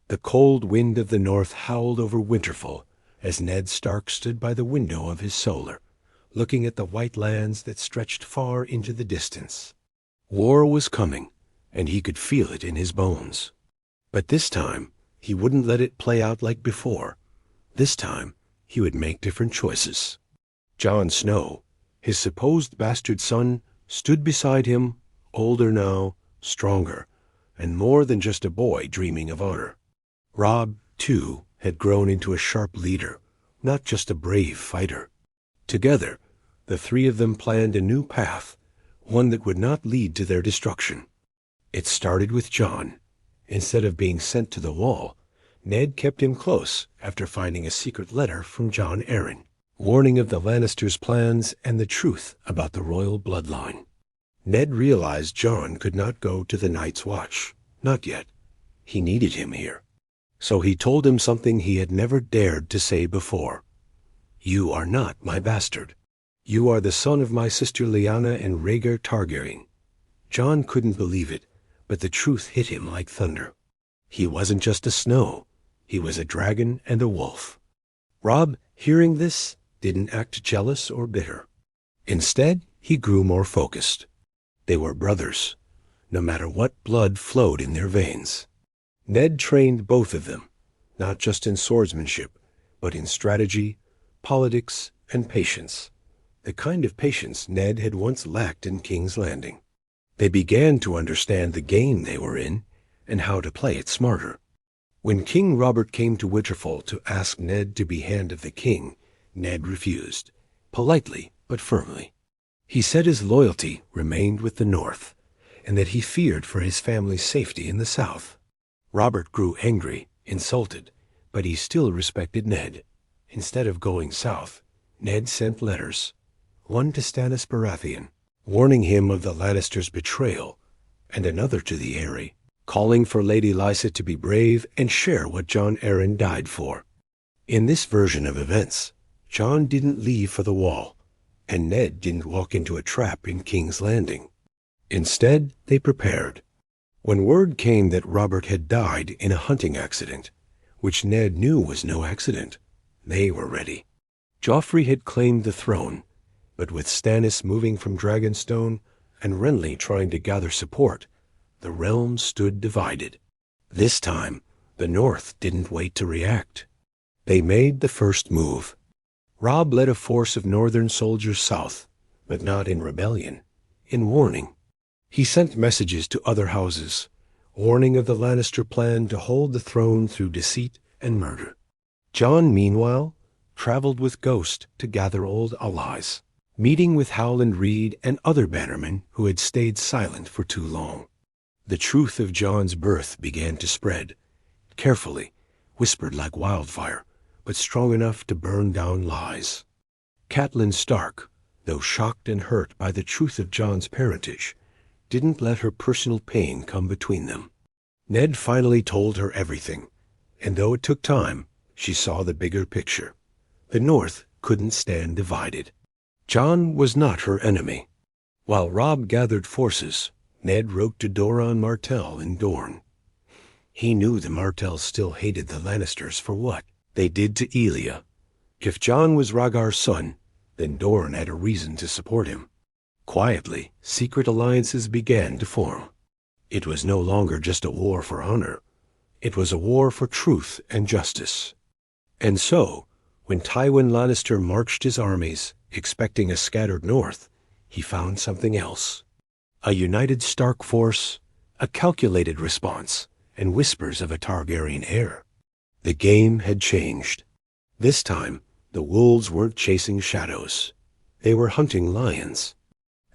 The cold wind of the north howled over Winterfell as Ned Stark stood by the window of his solar, looking at the white lands that stretched far into the distance. War was coming, and he could feel it in his bones. But this time, he wouldn't let it play out like before. This time, he would make different choices. Jon Snow, his supposed bastard son, stood beside him, older now, stronger, and more than just a boy dreaming of honor. Robb, too, had grown into a sharp leader, not just a brave fighter. Together, the three of them planned a new path, one that would not lead to their destruction. It started with Jon. Instead of being sent to the wall, Ned kept him close after finding a secret letter from Jon Arryn, warning of the Lannisters' plans and the truth about the royal bloodline. Ned realized Jon could not go to the Night's Watch. Not yet. He needed him here. So he told him something he had never dared to say before. "You are not my bastard. You are the son of my sister Lyanna and Rhaegar Targaryen." Jon couldn't believe it, but the truth hit him like thunder. He wasn't just a Snow. He was a dragon and a wolf. Robb, hearing this, didn't act jealous or bitter. Instead, he grew more focused. They were brothers, no matter what blood flowed in their veins. Ned trained both of them, not just in swordsmanship, but in strategy, politics, and patience. The kind of patience Ned had once lacked in King's Landing. They began to understand the game they were in and how to play it smarter. When King Robert came to Winterfell to ask Ned to be Hand of the King, Ned refused, politely but firmly. He said his loyalty remained with the North, and that he feared for his family's safety in the South. Robert grew angry, insulted, but he still respected Ned. Instead of going south, Ned sent letters, one to Stannis Baratheon, warning him of the Lannisters' betrayal, and another to the Eyrie, calling for Lady Lysa to be brave and share what Jon Arryn died for. In this version of events, Jon didn't leave for the wall, and Ned didn't walk into a trap in King's Landing. Instead, they prepared. When word came that Robert had died in a hunting accident, which Ned knew was no accident, they were ready. Joffrey had claimed the throne, but with Stannis moving from Dragonstone and Renly trying to gather support, the realm stood divided. This time, the North didn't wait to react. They made the first move. Robb led a force of northern soldiers south, but not in rebellion, in warning. He sent messages to other houses, warning of the Lannister plan to hold the throne through deceit and murder. Jon, meanwhile, traveled with Ghost to gather old allies, meeting with Howland Reed and other bannermen who had stayed silent for too long. The truth of Jon's birth began to spread, carefully, whispered like wildfire, but strong enough to burn down lies. Catelyn Stark, though shocked and hurt by the truth of Jon's parentage, didn't let her personal pain come between them. Ned finally told her everything, and though it took time, she saw the bigger picture. The North couldn't stand divided. Jon was not her enemy. While Robb gathered forces, Ned wrote to Doran Martell in Dorne. He knew the Martells still hated the Lannisters for what they did to Elia. If Jon was Rhaegar's son, then Dorne had a reason to support him. Quietly, secret alliances began to form. It was no longer just a war for honor. It was a war for truth and justice. And so, when Tywin Lannister marched his armies, expecting a scattered North, he found something else. A united Stark force, a calculated response, and whispers of a Targaryen heir. The game had changed. This time, the wolves weren't chasing shadows. They were hunting lions.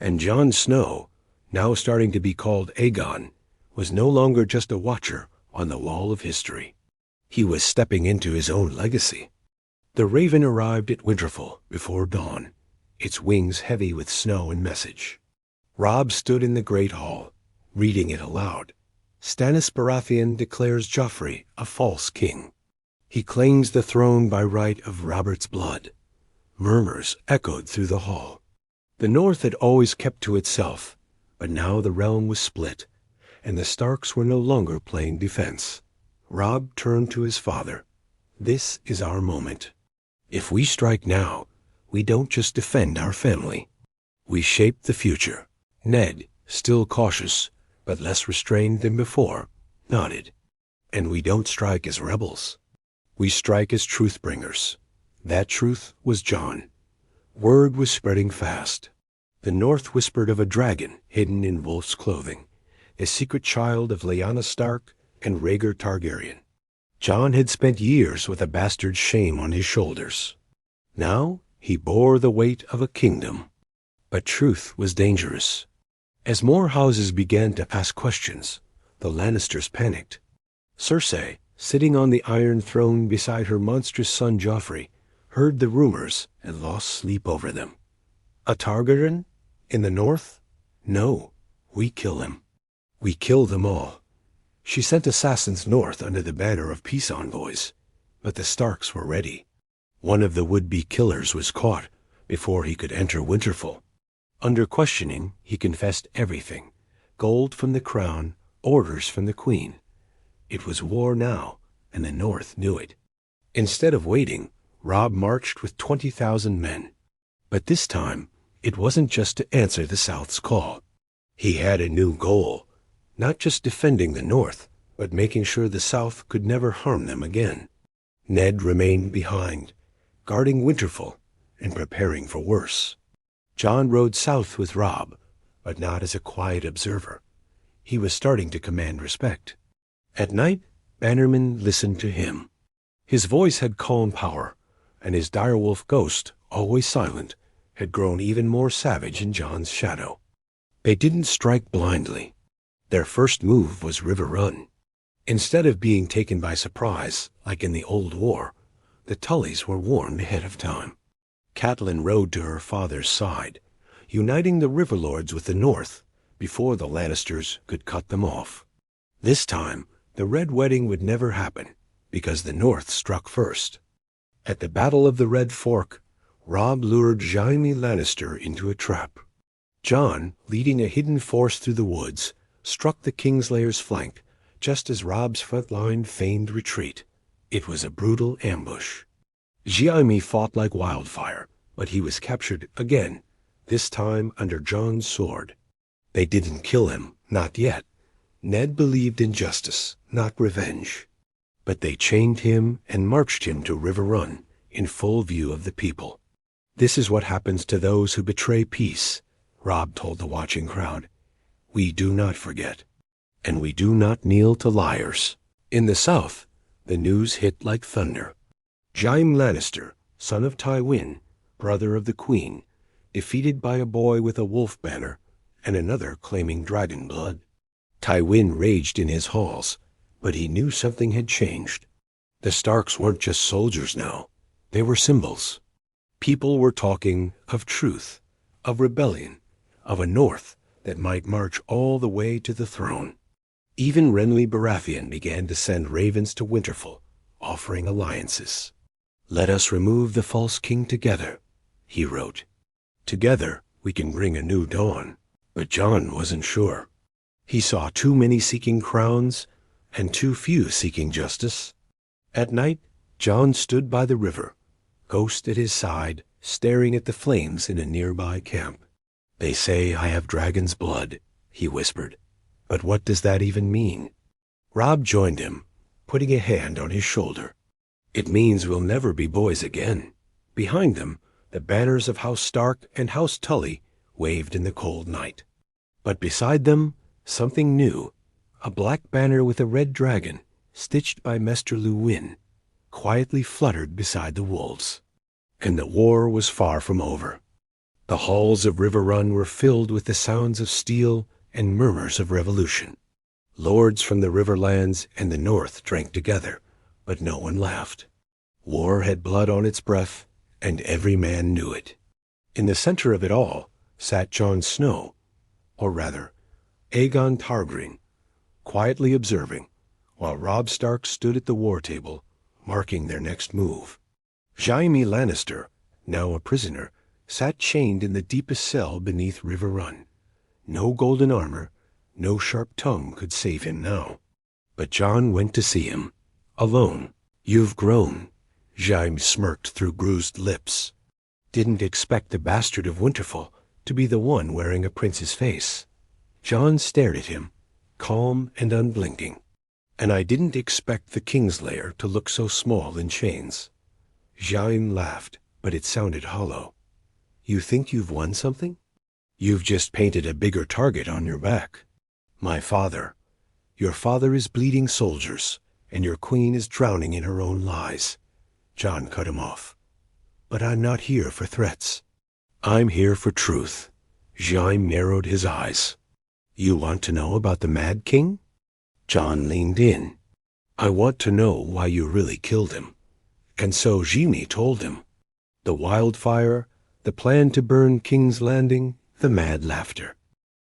And Jon Snow, now starting to be called Aegon, was no longer just a watcher on the wall of history. He was stepping into his own legacy. The Raven arrived at Winterfell before dawn, its wings heavy with snow and message. Robb stood in the great hall, reading it aloud. Stannis Baratheon declares Joffrey a false king. He claims the throne by right of Robert's blood. Murmurs echoed through the hall. The North had always kept to itself, but now the realm was split, and the Starks were no longer playing defense. Robb turned to his father. This is our moment. If we strike now, we don't just defend our family. We shape the future. Ned, still cautious, but less restrained than before, nodded. And we don't strike as rebels. We strike as truth-bringers. That truth was Jon. Word was spreading fast. The North whispered of a dragon hidden in wolf's clothing, a secret child of Lyanna Stark and Rhaegar Targaryen. Jon had spent years with a bastard's shame on his shoulders. Now he bore the weight of a kingdom. But truth was dangerous. As more houses began to ask questions, the Lannisters panicked. Cersei, sitting on the Iron Throne beside her monstrous son Joffrey, heard the rumors and lost sleep over them. A Targaryen? In the North? No, we kill him. We kill them all. She sent assassins north under the banner of peace envoys, but the Starks were ready. One of the would-be killers was caught before he could enter Winterfell. Under questioning, he confessed everything. Gold from the crown, orders from the queen. It was war now, and the North knew it. Instead of waiting, Robb marched with 20,000 men. But this time, it wasn't just to answer the South's call. He had a new goal, not just defending the North, but making sure the South could never harm them again. Ned remained behind, guarding Winterfell and preparing for worse. Jon rode south with Robb, but not as a quiet observer. He was starting to command respect. At night, bannermen listened to him. His voice had calm power, and his direwolf ghost, always silent, had grown even more savage in Jon's shadow. They didn't strike blindly. Their first move was River Run. Instead of being taken by surprise, like in the Old War, the Tullys were warned ahead of time. Catelyn rode to her father's side, uniting the River Lords with the North before the Lannisters could cut them off. This time, the Red Wedding would never happen, because the North struck first. At the Battle of the Red Fork, Robb lured Jaime Lannister into a trap. Jon, leading a hidden force through the woods, struck the Kingslayer's flank just as Robb's front line feigned retreat. It was a brutal ambush. Jaime fought like wildfire, but he was captured again, this time under Jon's sword. They didn't kill him, not yet. Ned believed in justice, not revenge. But they chained him and marched him to River Run, in full view of the people. This is what happens to those who betray peace, Robb told the watching crowd. We do not forget, and we do not kneel to liars. In the South, the news hit like thunder. Jaime Lannister, son of Tywin, brother of the Queen, defeated by a boy with a wolf banner and another claiming dragon blood. Tywin raged in his halls, but he knew something had changed. The Starks weren't just soldiers now. They were symbols. People were talking of truth, of rebellion, of a North that might march all the way to the throne. Even Renly Baratheon began to send ravens to Winterfell, offering alliances. "Let us remove the false king together," he wrote. "Together we can bring a new dawn." But Jon wasn't sure. He saw too many seeking crowns and too few seeking justice. At night, Jon stood by the river, Ghost at his side, staring at the flames in a nearby camp. "They say I have dragon's blood," he whispered. "But what does that even mean?" Robb joined him, putting a hand on his shoulder. "It means we'll never be boys again." Behind them, the banners of House Stark and House Tully waved in the cold night. But beside them, something new, a black banner with a red dragon, stitched by Maester Luwin, quietly fluttered beside the wolves. And the war was far from over. The halls of River Run were filled with the sounds of steel and murmurs of revolution. Lords from the Riverlands and the North drank together, but no one laughed. War had blood on its breath, and every man knew it. In the center of it all sat Jon Snow, or rather, Aegon Targaryen, quietly observing, while Robb Stark stood at the war table, marking their next move. Jaime Lannister, now a prisoner, sat chained in the deepest cell beneath River Run. No golden armor, no sharp tongue could save him now. But Jon went to see him. Alone. You've grown. Jaime smirked through bruised lips. Didn't expect the bastard of Winterfell to be the one wearing a prince's face. Jon stared at him, calm and unblinking. And I didn't expect the Kingslayer to look so small in chains. Jaime laughed, but it sounded hollow. You think you've won something? You've just painted a bigger target on your back. My father. Your father is bleeding soldiers, and your queen is drowning in her own lies. Jon cut him off. But I'm not here for threats. I'm here for truth. Jaime narrowed his eyes. You want to know about the Mad King? Jon leaned in. I want to know why you really killed him. And so Jaime told him. The wildfire, the plan to burn King's Landing, the mad laughter.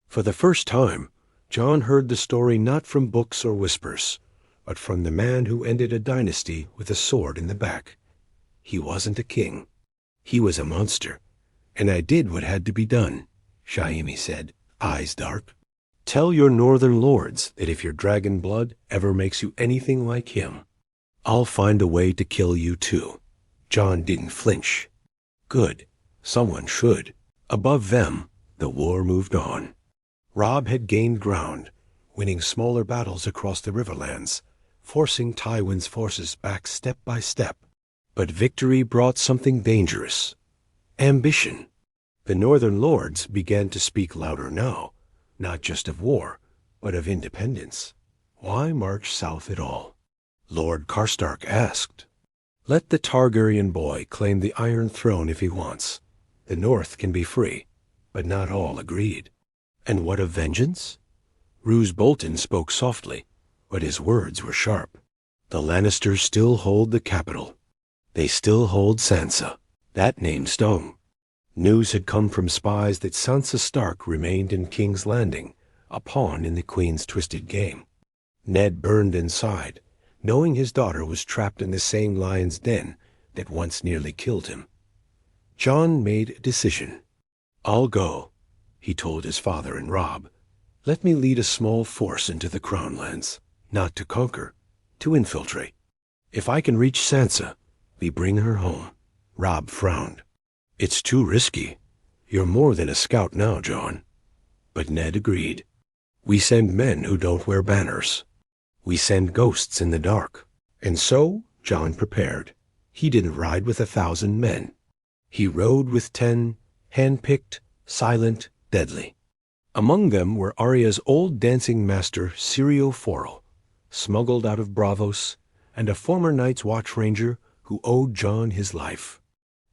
For the first time, Jon heard the story not from books or whispers, but from the man who ended a dynasty with a sword in the back. He wasn't a king. He was a monster. And I did what had to be done, Jaime said, eyes dark. Tell your northern lords that if your dragon blood ever makes you anything like him, I'll find a way to kill you too. Jon didn't flinch. Good. Someone should. Above them, the war moved on. Robb had gained ground, winning smaller battles across the Riverlands, forcing Tywin's forces back step by step. But victory brought something dangerous. Ambition. The northern lords began to speak louder now, not just of war, but of independence. Why march south at all? Lord Karstark asked. Let the Targaryen boy claim the Iron Throne if he wants. The North can be free, but not all agreed. And what of vengeance? Roose Bolton spoke softly, but his words were sharp. The Lannisters still hold the capital. They still hold Sansa. That name stung. News had come from spies that Sansa Stark remained in King's Landing, a pawn in the Queen's twisted game. Ned burned inside, knowing his daughter was trapped in the same lion's den that once nearly killed him. Jon made a decision. I'll go, he told his father and Robb. Let me lead a small force into the Crownlands, not to conquer, to infiltrate. If I can reach Sansa, we bring her home. Robb frowned. It's too risky. You're more than a scout now, Jon. But Ned agreed. We send men who don't wear banners. We send ghosts in the dark. And so Jon prepared. He didn't ride with 1,000 men. He rode with 10, hand-picked, silent, deadly. Among them were Arya's old dancing master Syrio Forel, smuggled out of Braavos, and a former Night's Watch ranger who owed Jon his life.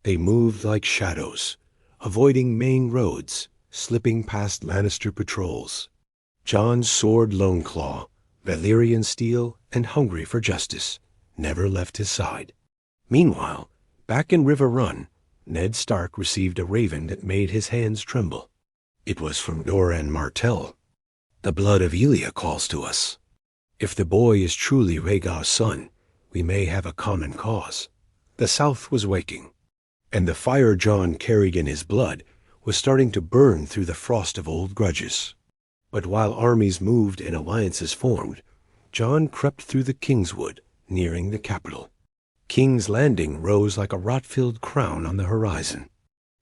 They moved like shadows, avoiding main roads, slipping past Lannister patrols. Jon's sword Loneclaw, Valyrian steel, and hungry for justice, never left his side. Meanwhile, back in River Run, Ned Stark received a raven that made his hands tremble. It was from Doran Martell. The blood of Elia calls to us. If the boy is truly Rhaegar's son, we may have a common cause. The South was waking, and the fire Jon carried in his blood was starting to burn through the frost of old grudges. But while armies moved and alliances formed, Jon crept through the Kingswood, nearing the capital. King's Landing rose like a rot-filled crown on the horizon.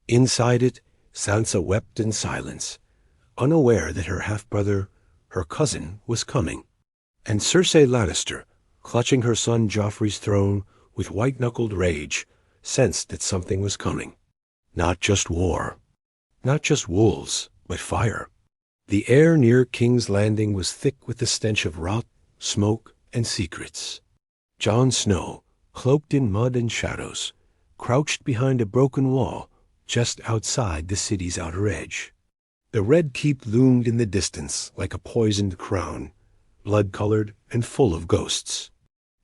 Inside it, Sansa wept in silence, unaware that her half-brother, her cousin, was coming. And Cersei Lannister, clutching her son Joffrey's throne with white-knuckled rage, sensed that something was coming. Not just war. Not just wolves, but fire. The air near King's Landing was thick with the stench of rot, smoke, and secrets. Jon Snow, cloaked in mud and shadows, crouched behind a broken wall just outside the city's outer edge. The Red Keep loomed in the distance like a poisoned crown, blood-colored and full of ghosts.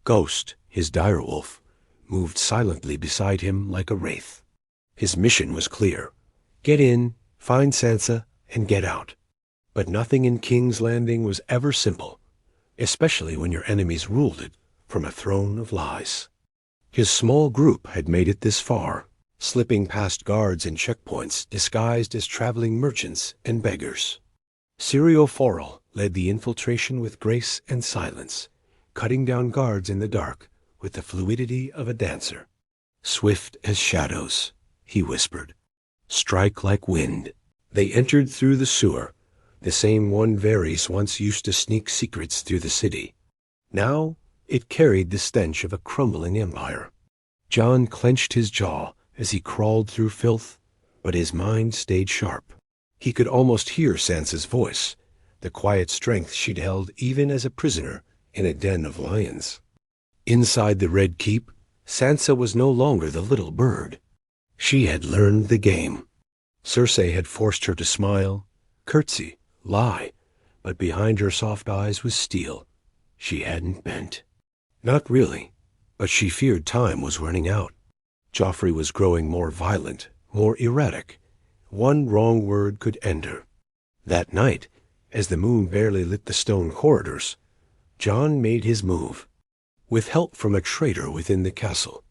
Ghost, his direwolf, moved silently beside him like a wraith. His mission was clear. Get in, find Sansa, and get out. But nothing in King's Landing was ever simple, especially when your enemies ruled it from a throne of lies. His small group had made it this far, slipping past guards and checkpoints disguised as traveling merchants and beggars. Syrio Forel led the infiltration with grace and silence, cutting down guards in the dark with the fluidity of a dancer. Swift as shadows, he whispered. Strike like wind. They entered through the sewer, the same one Varys once used to sneak secrets through the city. Now it carried the stench of a crumbling empire. Jon clenched his jaw as he crawled through filth, but his mind stayed sharp. He could almost hear Sansa's voice, the quiet strength she'd held even as a prisoner in a den of lions. Inside the Red Keep, Sansa was no longer the little bird. She had learned the game. Cersei had forced her to smile, curtsy, lie, but behind her soft eyes was steel. She hadn't bent. Not really, but she feared time was running out. Joffrey was growing more violent, more erratic. One wrong word could end her. That night, as the moon barely lit the stone corridors, Jon made his move. With help from a traitor within the castle,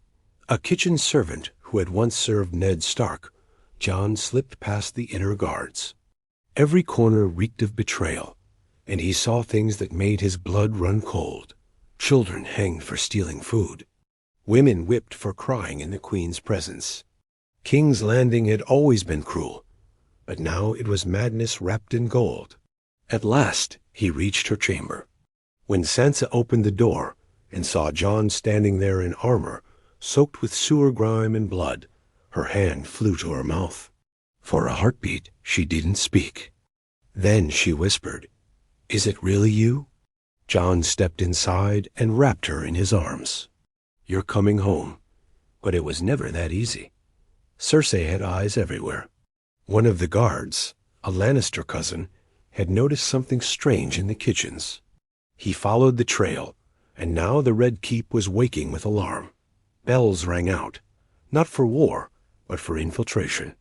a kitchen servant who had once served Ned Stark, Jon slipped past the inner guards. Every corner reeked of betrayal, and he saw things that made his blood run cold. Children hanged for stealing food. Women whipped for crying in the Queen's presence. King's Landing had always been cruel, but now it was madness wrapped in gold. At last he reached her chamber. When Sansa opened the door and saw Jon standing there in armor, soaked with sewer grime and blood, her hand flew to her mouth. For a heartbeat, she didn't speak. Then she whispered, "Is it really you?" Jon stepped inside and wrapped her in his arms. "You're coming home." But it was never that easy. Cersei had eyes everywhere. One of the guards, a Lannister cousin, had noticed something strange in the kitchens. He followed the trail, and now the Red Keep was waking with alarm. Bells rang out, not for war, but for infiltration.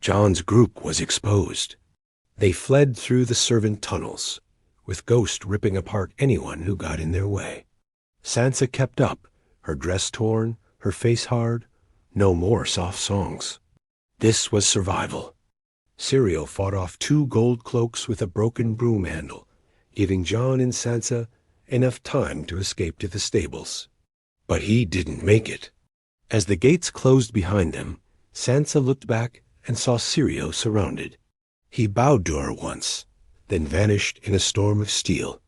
Jon's group was exposed. They fled through the servant tunnels, with ghosts ripping apart anyone who got in their way. Sansa kept up, her dress torn, her face hard. No more soft songs. This was survival. Syrio fought off 2 gold cloaks with a broken broom handle, giving Jon and Sansa enough time to escape to the stables. But he didn't make it. As the gates closed behind them, Sansa looked back and saw Syrio surrounded. He bowed to her once, then vanished in a storm of steel.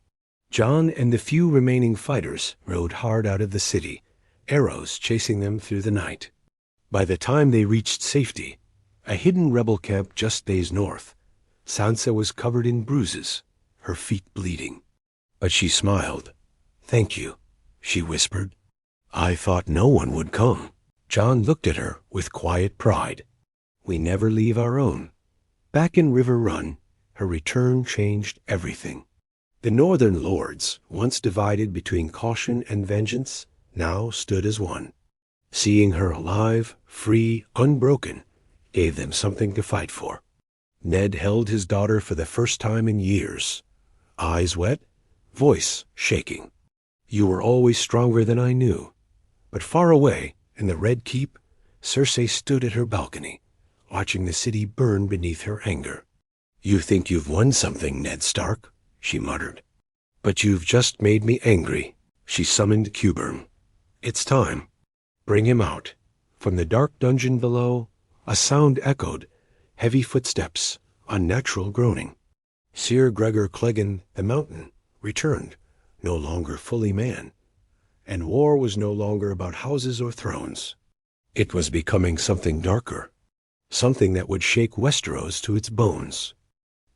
Jon and the few remaining fighters rode hard out of the city, arrows chasing them through the night. By the time they reached safety, a hidden rebel camp just days north, Sansa was covered in bruises, her feet bleeding. But she smiled. "Thank you," she whispered. "I thought no one would come." Jon looked at her with quiet pride. "We never leave our own." Back in River Run, her return changed everything. The northern lords, once divided between caution and vengeance, now stood as one. Seeing her alive, free, unbroken, gave them something to fight for. Ned held his daughter for the first time in years. Eyes wet, voice shaking. "You were always stronger than I knew." But far away, in the Red Keep, Cersei stood at her balcony, watching the city burn beneath her anger. "You think you've won something, Ned Stark," she muttered. "But you've just made me angry." She summoned Qyburn. "It's time. Bring him out." From the dark dungeon below, a sound echoed, heavy footsteps, unnatural groaning. Sir Gregor Clegane the Mountain returned, no longer fully man. And war was no longer about houses or thrones. It was becoming something darker, something that would shake Westeros to its bones.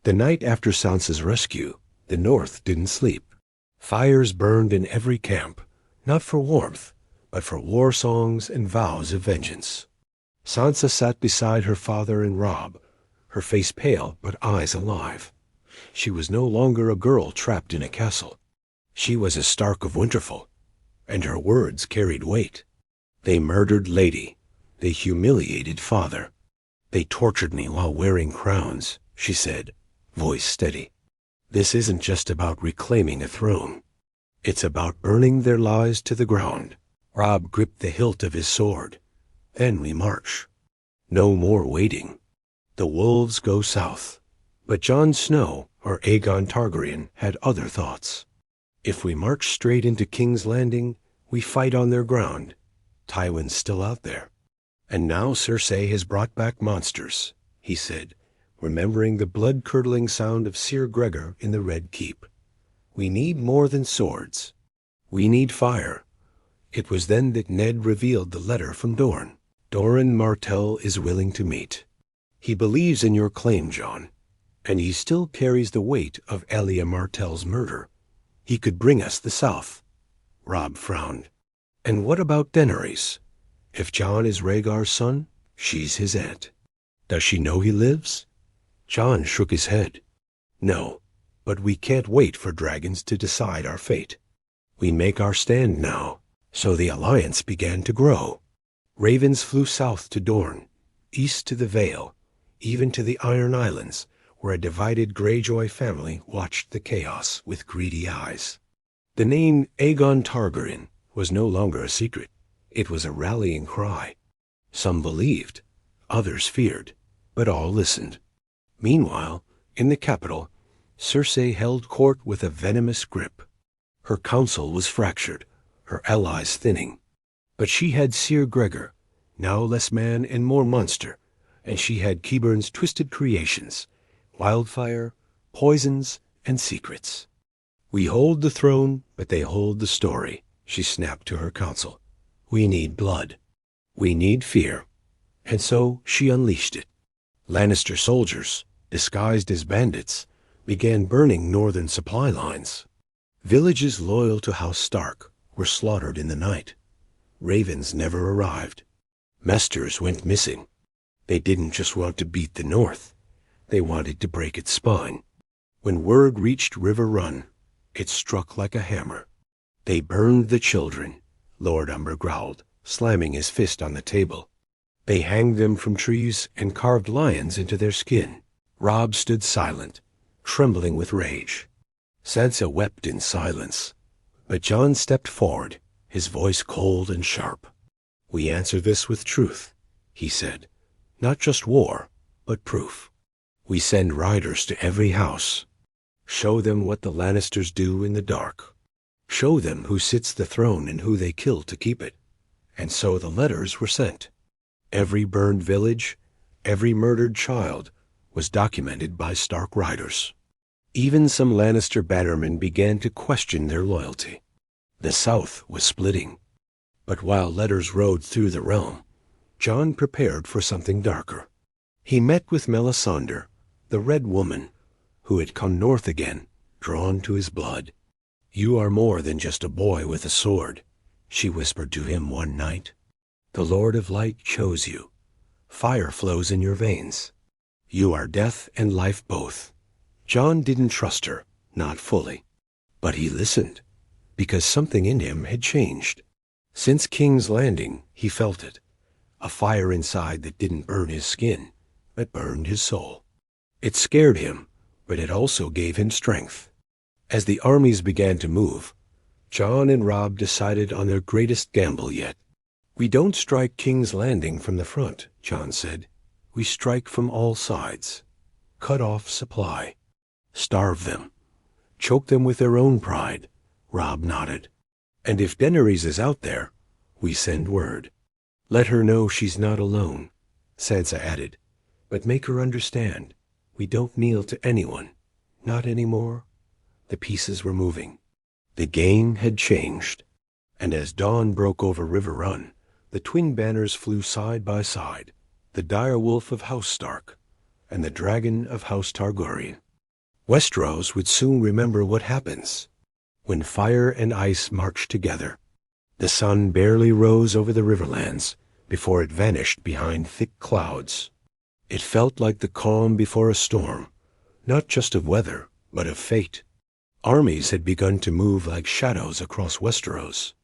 The night after Sansa's rescue, the North didn't sleep. Fires burned in every camp, not for warmth, but for war songs and vows of vengeance. Sansa sat beside her father and Robb, her face pale but eyes alive. She was no longer a girl trapped in a castle. She was a Stark of Winterfell, and her words carried weight. "They murdered Lady. They humiliated father. They tortured me while wearing crowns," she said, voice steady. "This isn't just about reclaiming a throne. It's about burning their lies to the ground." Robb gripped the hilt of his sword. "Then we march. No more waiting. The wolves go south." But Jon Snow, or Aegon Targaryen, had other thoughts. If we march straight into King's Landing, we fight on their ground. Tywin's still out there. And now Cersei has brought back monsters, he said, remembering the blood-curdling sound of Sir Gregor in the Red Keep. We need more than swords. We need fire. It was then that Ned revealed the letter from Dorne. Doran Martell is willing to meet. He believes in your claim, Jon, and he still carries the weight of Elia Martell's murder. He could bring us the south. Robb frowned. And what about Daenerys? If Jon is Rhaegar's son, she's his aunt. Does she know he lives? Jon shook his head. No, but we can't wait for dragons to decide our fate. We make our stand now. So the alliance began to grow. Ravens flew south to Dorne, east to the Vale, even to the Iron Islands, where a divided Greyjoy family watched the chaos with greedy eyes. The name Aegon Targaryen was no longer a secret. It was a rallying cry. Some believed, others feared, but all listened. Meanwhile, in the capital, Cersei held court with a venomous grip. Her council was fractured, her allies thinning. But she had Sir Gregor, now less man and more monster, and she had Qyburn's twisted creations, wildfire, poisons, and secrets. We hold the throne, but they hold the story, she snapped to her council. We need blood. We need fear. And so she unleashed it. Lannister soldiers, disguised as bandits, began burning northern supply lines. Villages loyal to House Stark were slaughtered in the night. Ravens never arrived. Mesters went missing. They didn't just want to beat the North. They wanted to break its spine. When word reached River Run, it struck like a hammer. They burned the children, Lord Umber growled, slamming his fist on the table. They hanged them from trees and carved lions into their skin. Robb stood silent, trembling with rage. Sansa wept in silence. But Jon stepped forward, his voice cold and sharp. We answer this with truth, he said. Not just war, but proof. We send riders to every house. Show them what the Lannisters do in the dark. Show them who sits the throne and who they kill to keep it. And so the letters were sent. Every burned village, every murdered child, was documented by Stark riders. Even some Lannister bannermen began to question their loyalty. The South was splitting. But while letters rode through the realm, Jon prepared for something darker. He met with Melisandre, the Red Woman, who had come north again, drawn to his blood. You are more than just a boy with a sword, she whispered to him one night. The Lord of Light chose you. Fire flows in your veins. You are death and life both. Jon didn't trust her, not fully. But he listened, because something in him had changed. Since King's Landing, he felt it. A fire inside that didn't burn his skin, but burned his soul. It scared him, but it also gave him strength. As the armies began to move, Jon and Robb decided on their greatest gamble yet. We don't strike King's Landing from the front, Jon said. We strike from all sides. Cut off supply. Starve them. Choke them with their own pride. Robb nodded. And if Daenerys is out there, we send word. Let her know she's not alone, Sansa added. But make her understand, we don't kneel to anyone. Not anymore. The pieces were moving. The game had changed. And as dawn broke over River Run, the twin banners flew side by side, the direwolf of House Stark and the dragon of House Targaryen. Westeros would soon remember what happens when fire and ice march together. The sun barely rose over the riverlands before it vanished behind thick clouds. It felt like the calm before a storm, not just of weather, but of fate. Armies had begun to move like shadows across Westeros.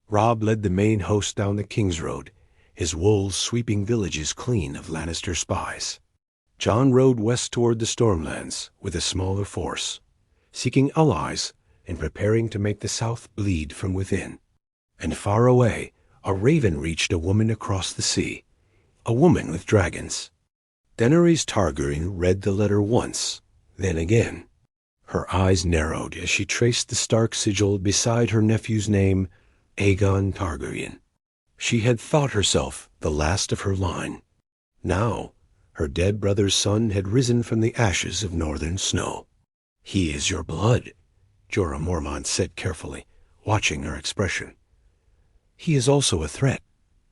Robb led the main host down the King's Road, his wolves sweeping villages clean of Lannister spies. Jon rode west toward the Stormlands with a smaller force, seeking allies and preparing to make the South bleed from within. And far away, a raven reached a woman across the sea, a woman with dragons. Daenerys Targaryen read the letter once, then again. Her eyes narrowed as she traced the Stark sigil beside her nephew's name, Aegon Targaryen. She had thought herself the last of her line. Now, her dead brother's son had risen from the ashes of northern snow. "He is your blood," Jorah Mormont said carefully, watching her expression. "He is also a threat,"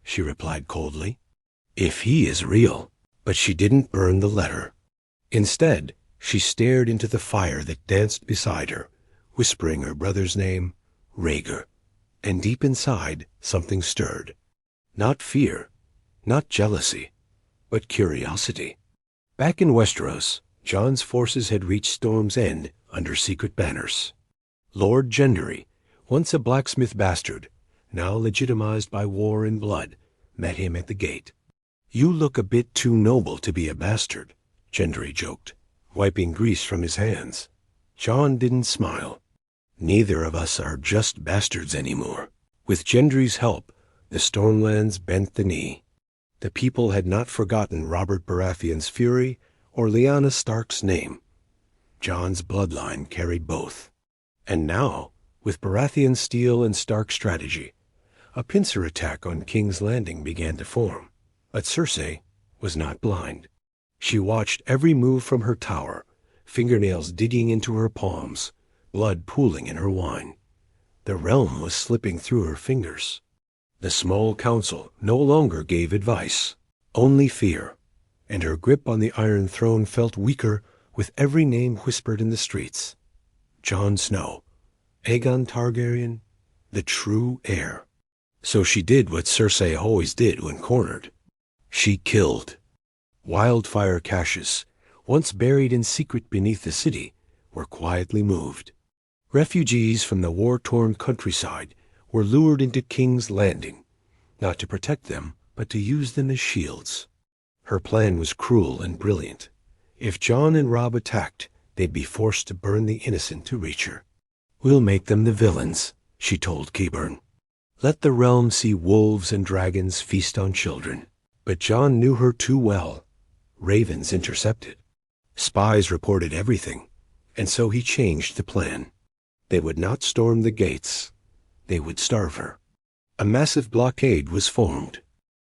she replied coldly. "If he is real." But she didn't burn the letter. Instead, she stared into the fire that danced beside her, whispering her brother's name, Rhaegar. And deep inside, something stirred. Not fear, not jealousy, but curiosity. Back in Westeros, Jon's forces had reached Storm's End under secret banners. Lord Gendry, once a blacksmith bastard, now legitimized by war and blood, met him at the gate. "You look a bit too noble to be a bastard," Gendry joked, wiping grease from his hands. Jon didn't smile. "Neither of us are just bastards anymore." With Gendry's help, the Stormlands bent the knee. The people had not forgotten Robert Baratheon's fury or Lyanna Stark's name. Jon's bloodline carried both. And now, with Baratheon steel and Stark strategy, a pincer attack on King's Landing began to form. But Cersei was not blind. She watched every move from her tower, fingernails digging into her palms, blood pooling in her wine. The realm was slipping through her fingers. The small council no longer gave advice, only fear, and her grip on the Iron Throne felt weaker with every name whispered in the streets. Jon Snow, Aegon Targaryen, the true heir. So she did what Cersei always did when cornered. She killed. Wildfire caches, once buried in secret beneath the city, were quietly moved. Refugees from the war-torn countryside were lured into King's Landing, not to protect them, but to use them as shields. Her plan was cruel and brilliant. If Jon and Robb attacked, they'd be forced to burn the innocent to reach her. "We'll make them the villains," she told Qyburn. "Let the realm see wolves and dragons feast on children." But Jon knew her too well. Ravens intercepted. Spies reported everything, and so he changed the plan. They would not storm the gates. They would starve her. A massive blockade was formed.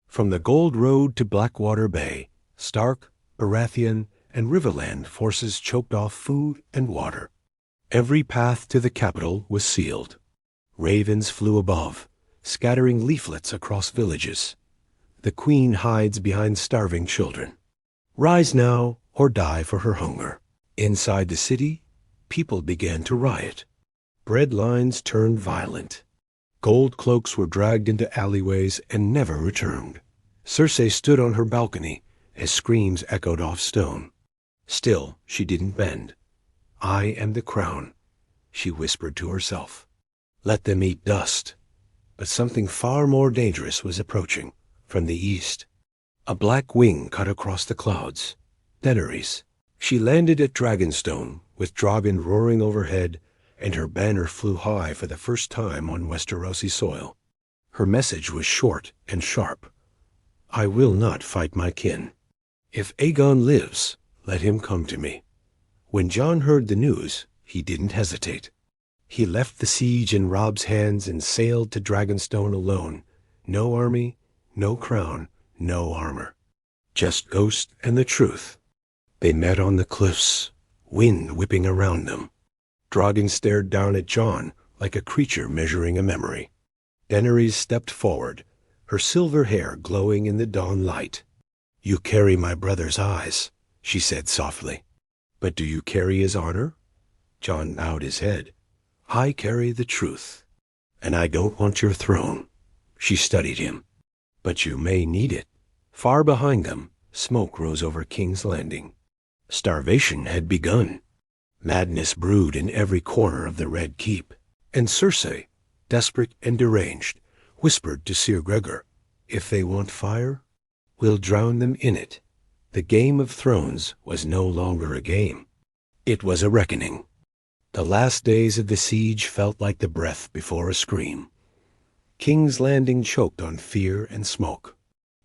From the Gold Road to Blackwater Bay, Stark, Baratheon, and Riverland forces choked off food and water. Every path to the capital was sealed. Ravens flew above, scattering leaflets across villages. The queen hides behind starving children. Rise now or die for her hunger. Inside the city, people began to riot. Bread lines turned violent. Gold cloaks were dragged into alleyways and never returned. Cersei stood on her balcony as screams echoed off stone. Still, she didn't bend. "I am the crown," she whispered to herself. Let them eat dust. But something far more dangerous was approaching. From the east, a black wing cut across the clouds. Daenerys. She landed at Dragonstone, with Drogon roaring overhead, and her banner flew high for the first time on Westerosi soil. Her message was short and sharp. "I will not fight my kin. If Aegon lives, let him come to me." When Jon heard the news, he didn't hesitate. He left the siege in Robb's hands and sailed to Dragonstone alone. No army, no crown, no armor. Just Ghost and the truth. They met on the cliffs, wind whipping around them. Drogon stared down at Jon like a creature measuring a memory. Daenerys stepped forward, her silver hair glowing in the dawn light. "You carry my brother's eyes," she said softly. "But do you carry his honor?" Jon bowed his head. "I carry the truth. And I don't want your throne." She studied him. "But you may need it." Far behind them, smoke rose over King's Landing. Starvation had begun. Madness brewed in every corner of the Red Keep. And Cersei, desperate and deranged, whispered to Sir Gregor, "If they want fire, we'll drown them in it." The Game of Thrones was no longer a game. It was a reckoning. The last days of the siege felt like the breath before a scream. King's Landing choked on fear and smoke.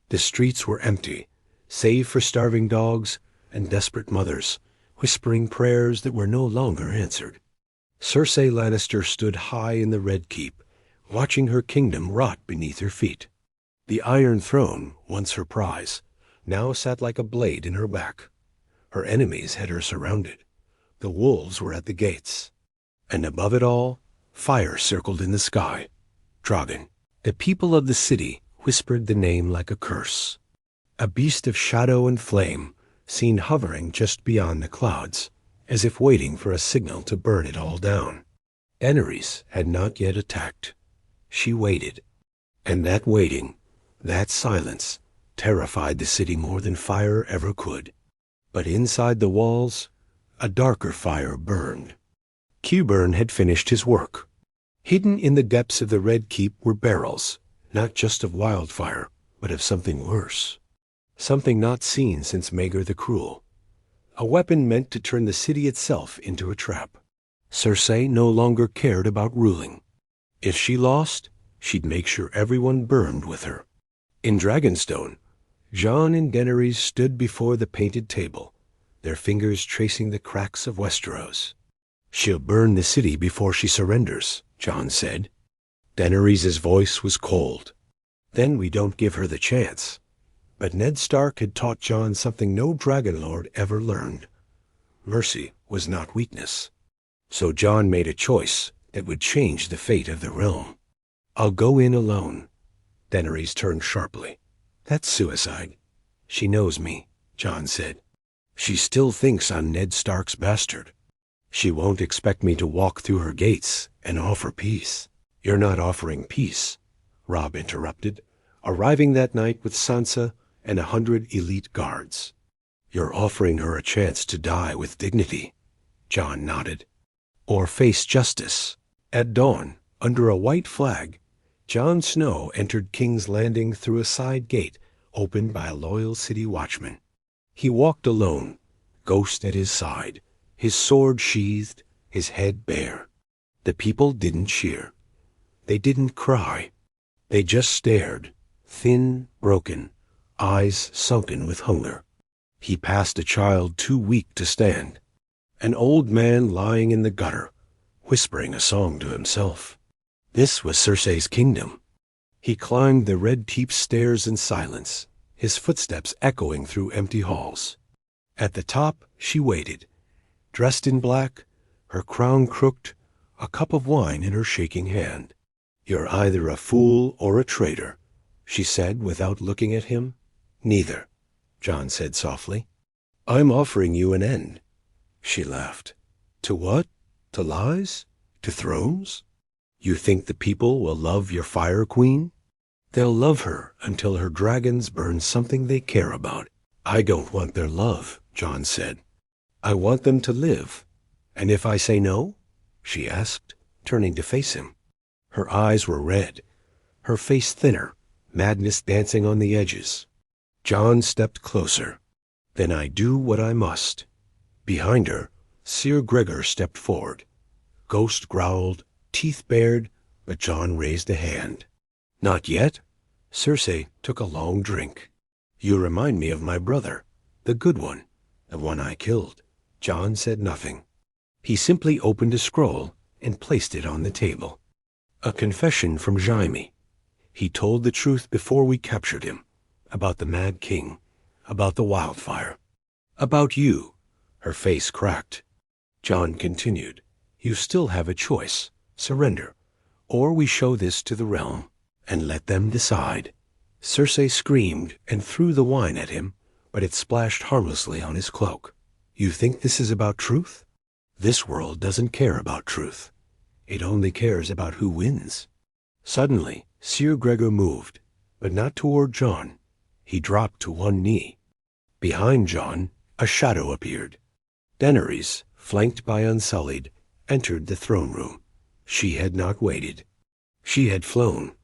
The streets were empty, save for starving dogs and desperate mothers, whispering prayers that were no longer answered. Cersei Lannister stood high in the Red Keep, watching her kingdom rot beneath her feet. The Iron Throne, once her prize, now sat like a blade in her back. Her enemies had her surrounded. The wolves were at the gates. And above it all, fire circled in the sky. Dragon. The people of the city whispered the name like a curse. A beast of shadow and flame, seen hovering just beyond the clouds, as if waiting for a signal to burn it all down. Daenerys had not yet attacked. She waited. And that waiting, that silence, terrified the city more than fire ever could. But inside the walls, a darker fire burned. Qyburn had finished his work. Hidden in the depths of the Red Keep were barrels, not just of wildfire, but of something worse. Something not seen since Maegor the Cruel. A weapon meant to turn the city itself into a trap. Cersei no longer cared about ruling. If she lost, she'd make sure everyone burned with her. In Dragonstone, Jon and Daenerys stood before the painted table, their fingers tracing the cracks of Westeros. "She'll burn the city before she surrenders," Jon said. Daenerys' voice was cold. "Then we don't give her the chance." But Ned Stark had taught Jon something no Dragon Lord ever learned. Mercy was not weakness. So Jon made a choice that would change the fate of the realm. "I'll go in alone." Daenerys turned sharply. "That's suicide." "She knows me," Jon said. "She still thinks I'm Ned Stark's bastard. She won't expect me to walk through her gates and offer peace." "You're not offering peace," Robb interrupted, arriving that night with Sansa and 100 elite guards. "You're offering her a chance to die with dignity," Jon nodded. "Or face justice." At dawn, under a white flag, Jon Snow entered King's Landing through a side gate opened by a loyal city watchman. He walked alone, Ghost at his side, his sword sheathed, his head bare. The people didn't cheer. They didn't cry. They just stared, thin, broken, eyes sunken with hunger. He passed a child too weak to stand, an old man lying in the gutter, whispering a song to himself. This was Cersei's kingdom. He climbed the Red Keep stairs in silence, his footsteps echoing through empty halls. At the top, she waited, dressed in black, her crown crooked, a cup of wine in her shaking hand. "You're either a fool or a traitor," she said without looking at him. "Neither," Jon said softly. "I'm offering you an end." She laughed. "To what? To lies? To thrones? You think the people will love your Fire Queen? They'll love her until her dragons burn something they care about." "I don't want their love," Jon said. "I want them to live. And if I say no?" she asked, turning to face him. Her eyes were red, her face thinner, madness dancing on the edges. Jon stepped closer. "Then I do what I must." Behind her, Ser Gregor stepped forward. Ghost growled, teeth bared, but Jon raised a hand. "Not yet." Cersei took a long drink. "You remind me of my brother, the good one, the one I killed." Jon said nothing. He simply opened a scroll and placed it on the table. "A confession from Jaime. He told the truth before we captured him, about the Mad King, about the wildfire, about you." Her face cracked. Jon continued, "You still have a choice. Surrender, or we show this to the realm, and let them decide." Cersei screamed and threw the wine at him, but it splashed harmlessly on his cloak. "You think this is about truth? This world doesn't care about truth. It only cares about who wins." Suddenly, Ser Gregor moved, but not toward Jon. He dropped to one knee. Behind Jon, a shadow appeared. Daenerys, flanked by Unsullied, entered the throne room. She had not waited. She had flown.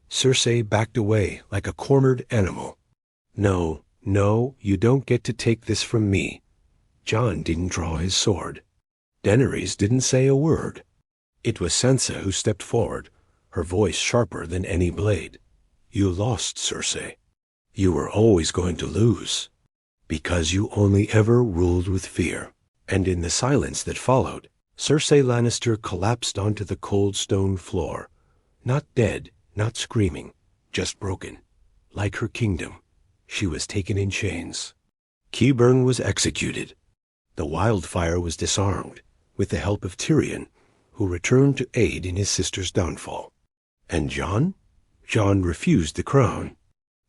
Cersei backed away like a cornered animal. "No, no, you don't get to take this from me." Jon didn't draw his sword. Daenerys didn't say a word. It was Sansa who stepped forward, her voice sharper than any blade. "You lost, Cersei. You were always going to lose, because you only ever ruled with fear." And in the silence that followed, Cersei Lannister collapsed onto the cold stone floor. Not dead, not screaming, just broken. Like her kingdom, she was taken in chains. Qyburn was executed. The wildfire was disarmed, with the help of Tyrion, who returned to aid in his sister's downfall. And Jon? Jon refused the crown.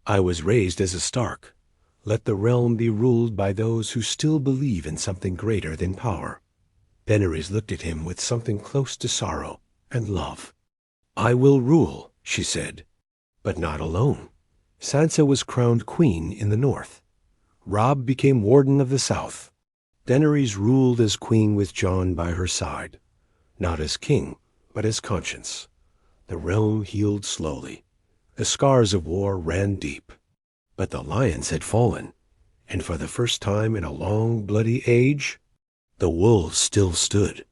I was raised as a Stark. Let the realm be ruled by those who still believe in something greater than power. Daenerys looked at him with something close to sorrow and love. I will rule, she said, but not alone. Sansa was crowned queen in the north. Robb became warden of the south. Daenerys ruled as queen with Jon by her side, not as king, but as conscience. The realm healed slowly. The scars of war ran deep. But the lions had fallen, and for the first time in a long, bloody age, the wolves still stood.